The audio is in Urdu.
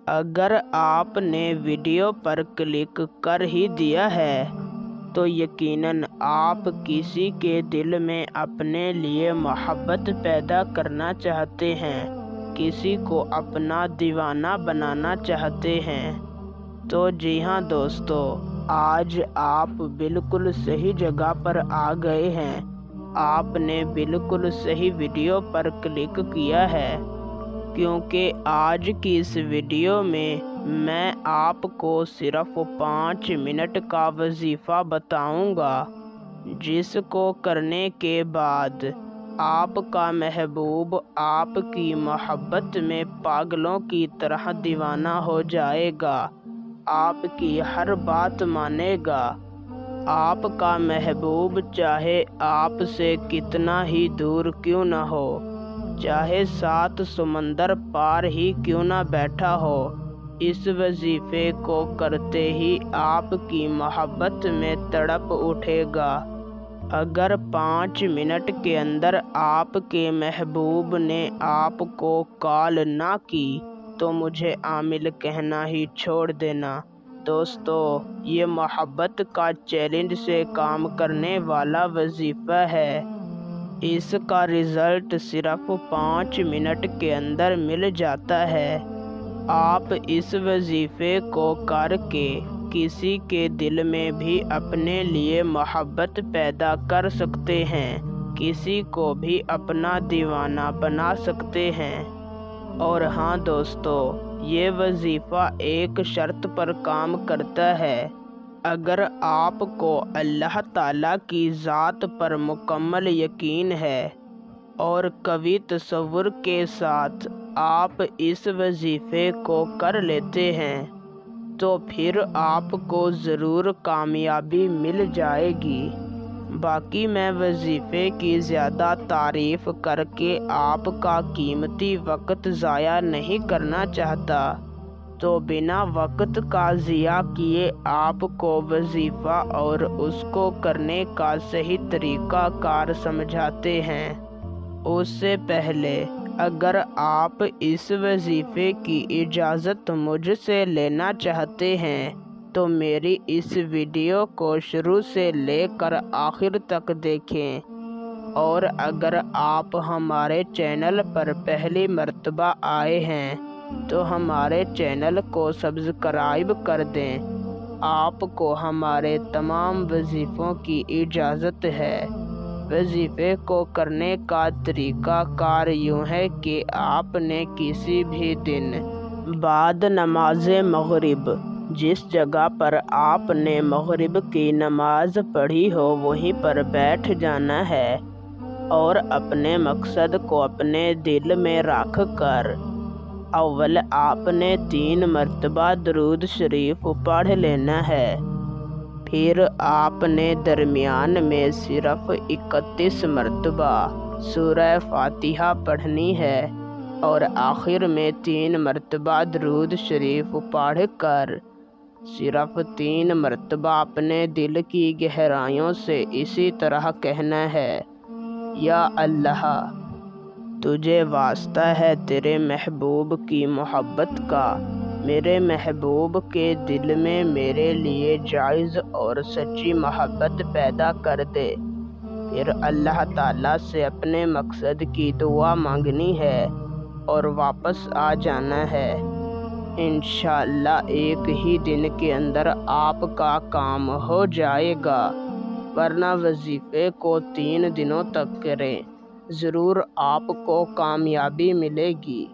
اگر آپ نے ویڈیو پر کلک کر ہی دیا ہے تو یقیناً آپ کسی کے دل میں اپنے لیے محبت پیدا کرنا چاہتے ہیں، کسی کو اپنا دیوانہ بنانا چاہتے ہیں۔ تو جی ہاں دوستو، آج آپ بالکل صحیح جگہ پر آ گئے ہیں۔ آپ نے بالکل صحیح ویڈیو پر کلک کیا ہے، کیونکہ آج کی اس ویڈیو میں آپ کو صرف 5 منٹ کا وظیفہ بتاؤں گا، جس کو کرنے کے بعد آپ کا محبوب آپ کی محبت میں پاگلوں کی طرح دیوانہ ہو جائے گا، آپ کی ہر بات مانے گا۔ آپ کا محبوب چاہے آپ سے کتنا ہی دور کیوں نہ ہو، چاہے 7 سمندر پار ہی کیوں نہ بیٹھا ہو، اس وظیفے کو کرتے ہی آپ کی محبت میں تڑپ اٹھے گا۔ اگر 5 منٹ کے اندر آپ کے محبوب نے آپ کو کال نہ کی تو مجھے عامل کہنا ہی چھوڑ دینا۔ دوستو، یہ محبت کا چیلنج سے کام کرنے والا وظیفہ ہے۔ اس کا رزلٹ صرف 5 منٹ کے اندر مل جاتا ہے۔ آپ اس وظیفے کو کر کے کسی کے دل میں بھی اپنے لیے محبت پیدا کر سکتے ہیں، کسی کو بھی اپنا دیوانہ بنا سکتے ہیں۔ اور ہاں دوستو، یہ وظیفہ ایک شرط پر کام کرتا ہے۔ اگر آپ کو اللہ تعالیٰ کی ذات پر مکمل یقین ہے اور قوی تصور کے ساتھ آپ اس وظیفے کو کر لیتے ہیں تو پھر آپ کو ضرور کامیابی مل جائے گی۔ باقی میں وظیفے کی زیادہ تعریف کر کے آپ کا قیمتی وقت ضائع نہیں کرنا چاہتا، تو بنا وقت کا ضیاع کیے آپ کو وظیفہ اور اس کو کرنے کا صحیح طریقہ کار سمجھاتے ہیں۔ اس سے پہلے اگر آپ اس وظیفے کی اجازت مجھ سے لینا چاہتے ہیں تو میری اس ویڈیو کو شروع سے لے کر آخر تک دیکھیں، اور اگر آپ ہمارے چینل پر پہلی مرتبہ آئے ہیں تو ہمارے چینل کو سبسکرائب کر دیں۔ آپ کو ہمارے تمام وظیفوں کی اجازت ہے۔ وظیفے کو کرنے کا طریقہ کار یوں ہے کہ آپ نے کسی بھی دن بعد نماز مغرب جس جگہ پر آپ نے مغرب کی نماز پڑھی ہو وہیں پر بیٹھ جانا ہے، اور اپنے مقصد کو اپنے دل میں رکھ کر اول آپ نے 3 مرتبہ درود شریف پڑھ لینا ہے، پھر آپ نے درمیان میں صرف 31 مرتبہ سورہ فاتحہ پڑھنی ہے، اور آخر میں 3 مرتبہ درود شریف پڑھ کر صرف 3 مرتبہ اپنے دل کی گہرائیوں سے اسی طرح کہنا ہے، یا اللہ، تجھے واسطہ ہے تیرے محبوب کی محبت کا، میرے محبوب کے دل میں میرے لیے جائز اور سچی محبت پیدا کر دے۔ پھر اللہ تعالیٰ سے اپنے مقصد کی دعا مانگنی ہے اور واپس آ جانا ہے۔ انشاءاللہ ایک ہی دن کے اندر آپ کا کام ہو جائے گا، ورنہ وظیفے کو 3 دنوں تک کریں، ضرور آپ کو کامیابی ملے گی۔